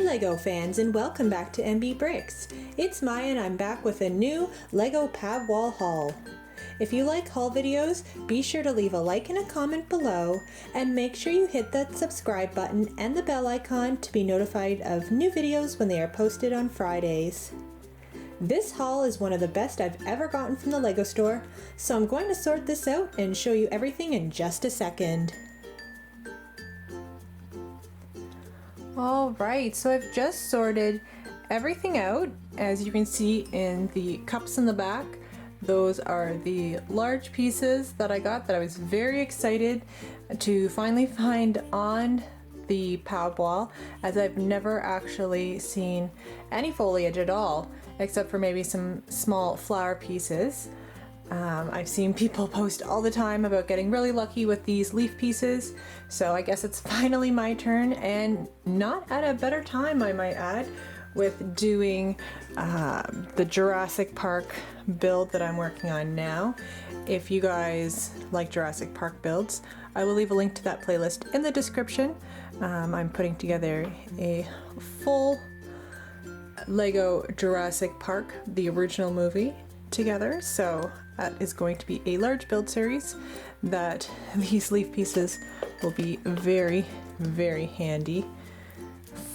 Lego fans, and welcome back to MB Bricks. It's Maya and I'm back with a new Lego PAB wall haul. If you like haul videos, be sure to leave a like and a comment below, and make sure you hit that subscribe button and the bell icon to be notified of new videos when they are posted on Fridays. This haul is one of the best I've ever gotten from the Lego store, so I'm going to sort this out and show you everything in just a second. Alright, so I've just sorted everything out. As you can see in the cups in the back, those are the large pieces that I got that I was very excited to finally find on the PAB wall, as I've never actually seen any foliage at all, except for maybe some small flower pieces. I've seen people post all the time about getting really lucky with these leaf pieces, so I guess it's finally my turn, and not at a better time, I might add, with doing the Jurassic Park build that I'm working on now. If you guys like Jurassic Park builds, I will leave a link to that playlist in the description. I'm putting together a full Lego Jurassic Park, the original movie, together, so that is going to be a large build series that these leaf pieces will be very, very handy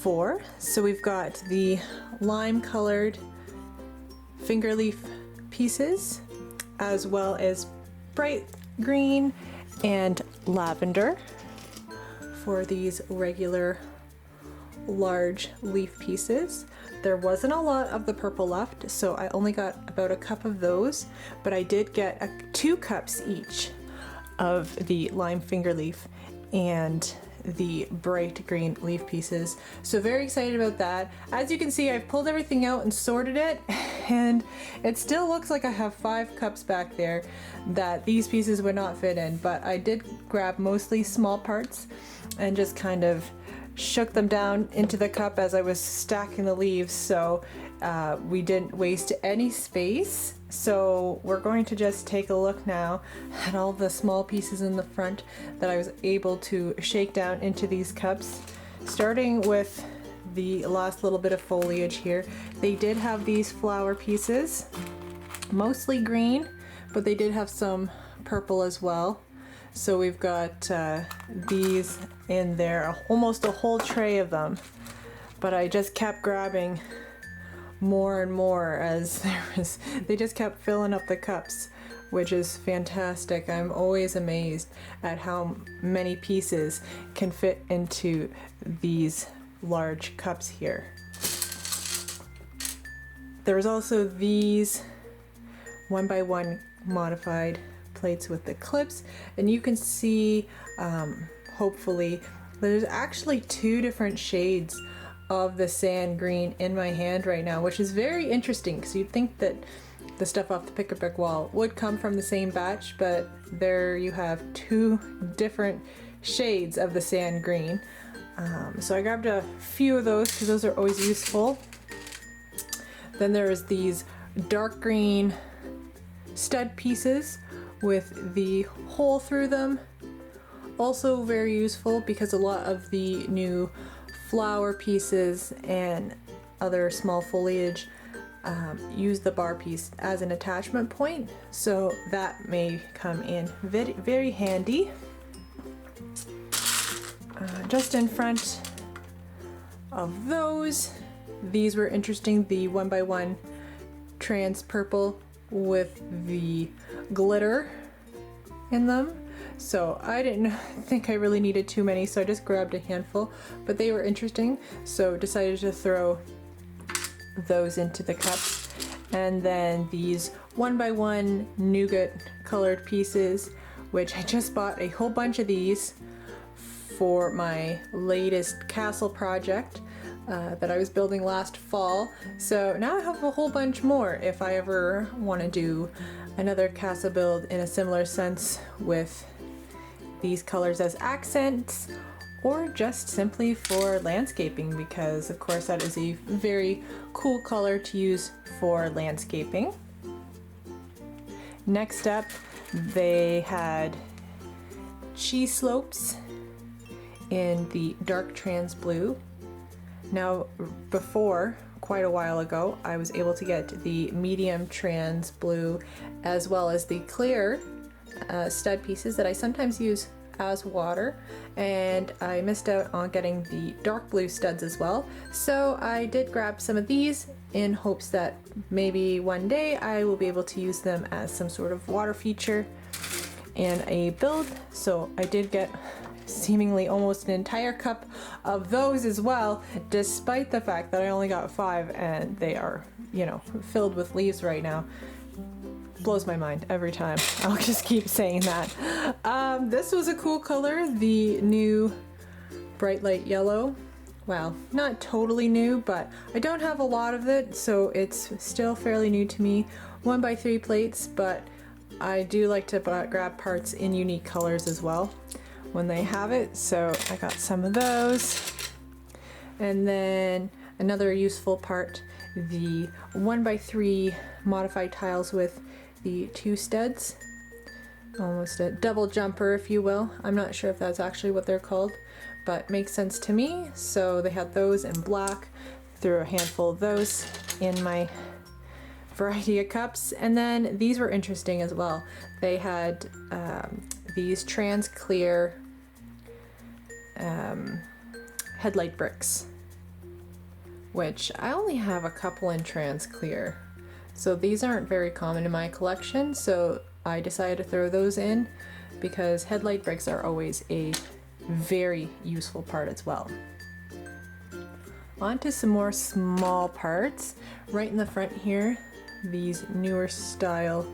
for. So we've got the lime colored finger leaf pieces, as well as bright green and lavender for these regular large leaf pieces. There wasn't a lot of the purple left, so I only got about a cup of those, but I did get 2 cups each of the lime finger leaf and the bright green leaf pieces. So very excited about that. As you can see, I've pulled everything out and sorted it, and it still looks like I have 5 cups back there that these pieces would not fit in, but I did grab mostly small parts and just kind of shook them down into the cup as I was stacking the leaves, so we didn't waste any space. So we're going to just take a look now at all the small pieces in the front that I was able to shake down into these cups, starting with the last little bit of foliage here. They did have these flower pieces, mostly green, but they did have some purple as well. So we've got these in there, almost a whole tray of them, but I just kept grabbing more and more as they just kept filling up the cups, which is fantastic. I'm always amazed at how many pieces can fit into these large cups here. There was also these 1x1 modified plates with the clips, and you can see hopefully there's actually 2 different shades of the sand green in my hand right now, which is very interesting because you'd think that the stuff off the Pick-a-Brick wall would come from the same batch, but there you have 2 different shades of the sand green. So I grabbed a few of those because those are always useful. Then there's these dark green stud pieces with the hole through them. Also very useful because a lot of the new flower pieces and other small foliage use the bar piece as an attachment point, so that may come in very, very handy. Just in front of those, these were interesting, the 1x1 trans purple with the glitter in them. So I didn't think I really needed too many, so I just grabbed a handful, but they were interesting, so decided to throw those into the cups. And then these 1x1 nougat colored pieces, which I just bought a whole bunch of these for my latest castle project that I was building last fall. So now I have a whole bunch more if I ever want to do another castle build in a similar sense with these colors as accents, or just simply for landscaping, because of course that is a very cool color to use for landscaping. Next up, they had cheese slopes in the dark trans blue, Now, before, quite a while ago, I was able to get the medium trans blue as well as the clear stud pieces that I sometimes use as water, and I missed out on getting the dark blue studs as well. So I did grab some of these in hopes that maybe one day I will be able to use them as some sort of water feature in a build. So I did get seemingly almost an entire cup of those as well, despite the fact that I only got 5 and they are, you know, filled with leaves right now. Blows my mind every time. I'll just keep saying that. This was a cool color, the new bright light yellow. Well, not totally new, but I don't have a lot of it, so it's still fairly new to me. 1x3 plates, but I do like to grab parts in unique colors as well when they have it, so I got some of those. And then another useful part, the 1x3 modified tiles with the 2 studs, almost a double jumper if you will. I'm not sure if that's actually what they're called, but makes sense to me. So they had those in black, threw a handful of those in my variety of cups. And then these were interesting as well. They had these trans clear headlight bricks, which I only have a couple in trans clear. So these aren't very common in my collection, so I decided to throw those in because headlight bricks are always a very useful part as well. On to some more small parts. Right in the front here, these newer style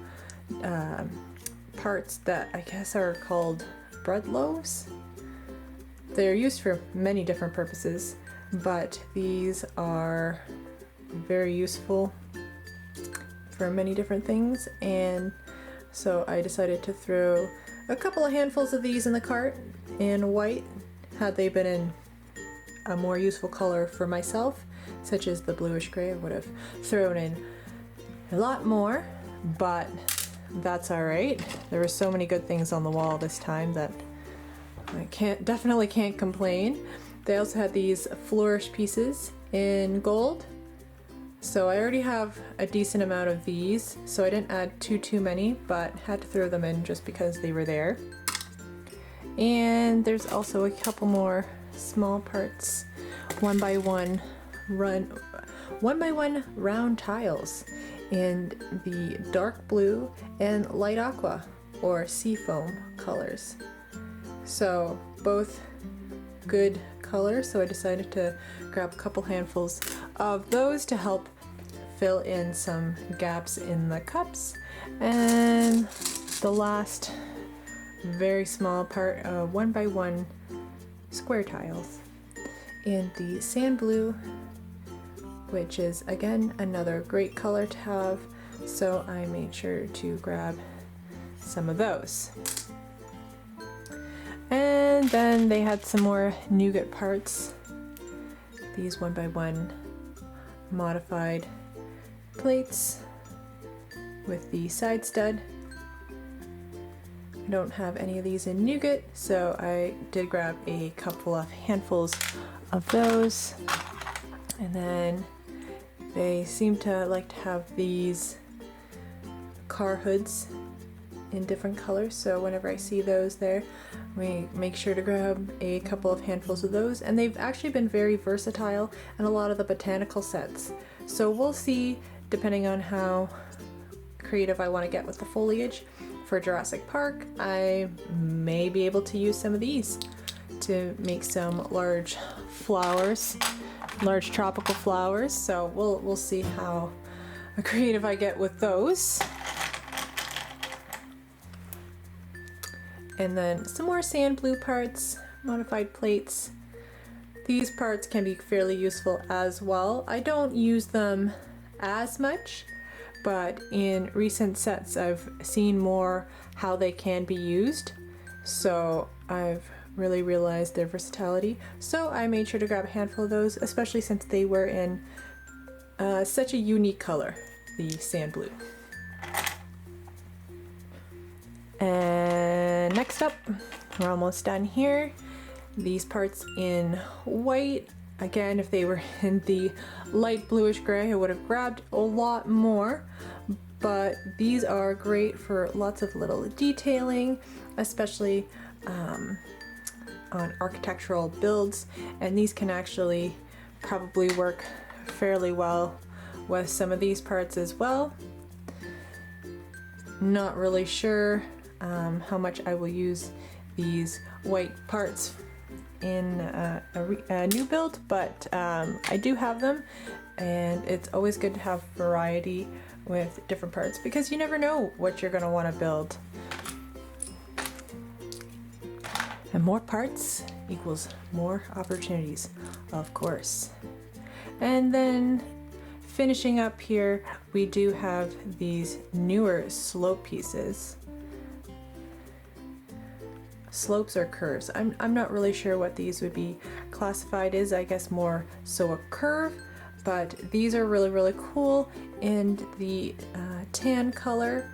parts that I guess are called bread loaves. They're used for many different purposes, but these are very useful for many different things, and so I decided to throw a couple of handfuls of these in the cart in white. Had they been in a more useful color for myself, such as the bluish gray, I would have thrown in a lot more, but that's alright. There were so many good things on the wall this time that I definitely can't complain. They also had these flourish pieces in gold. So I already have a decent amount of these, so I didn't add too many, but had to throw them in just because they were there. And there's also a couple more small parts, 1x1 round tiles in the dark blue and light aqua or seafoam colors. So both good colors, so I decided to grab a couple handfuls of those to help fill in some gaps in the cups. And the last very small part, 1x1 square tiles in the sand blue, which is again another great color to have, so I made sure to grab some of those. And then they had some more nougat parts, these 1x1 modified plates with the side stud. I don't have any of these in nougat, so I did grab a couple of handfuls of those. And then they seem to like to have these car hoods in different colors, so whenever I see those there, we make sure to grab a couple of handfuls of those. And they've actually been very versatile in a lot of the botanical sets, so we'll see, depending on how creative I want to get with the foliage. For Jurassic Park, I may be able to use some of these to make some large flowers, large tropical flowers, so we'll see how creative I get with those. And then some more sand blue parts, modified plates. These parts can be fairly useful as well. I don't use them as much, but in recent sets I've seen more how they can be used, so I've really realized their versatility. So I made sure to grab a handful of those, especially since they were in such a unique color, the sand blue. And next up, we're almost done here. These parts in white Again, if they were in the light bluish gray, I would have grabbed a lot more, but these are great for lots of little detailing, especially on architectural builds, and these can actually probably work fairly well with some of these parts as well. Not really sure how much I will use these white parts in a new build, but I do have them, and it's always good to have variety with different parts because you never know what you're going to want to build. And more parts equals more opportunities, of course. And then finishing up here, we do have these newer slope pieces. Slopes or curves. I'm not really sure what these would be classified as. I guess more so a curve, but these are really, really cool in the tan color,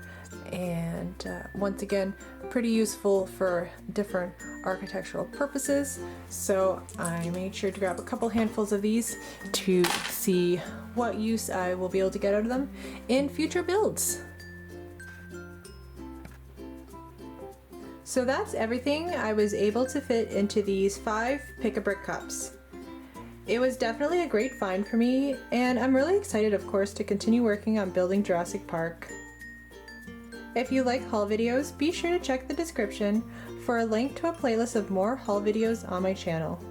and once again, pretty useful for different architectural purposes. So I made sure to grab a couple handfuls of these to see what use I will be able to get out of them in future builds. So that's everything I was able to fit into these 5 pick-a-brick cups. It was definitely a great find for me, and I'm really excited, of course, to continue working on Building Jurassic Park. If you like haul videos, be sure to check the description for a link to a playlist of more haul videos on my channel.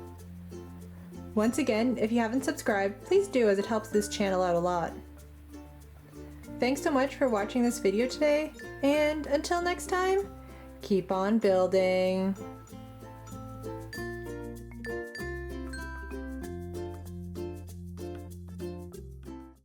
Once again, if you haven't subscribed, please do, as it helps this channel out a lot. Thanks so much for watching this video today, and until next time, keep on building.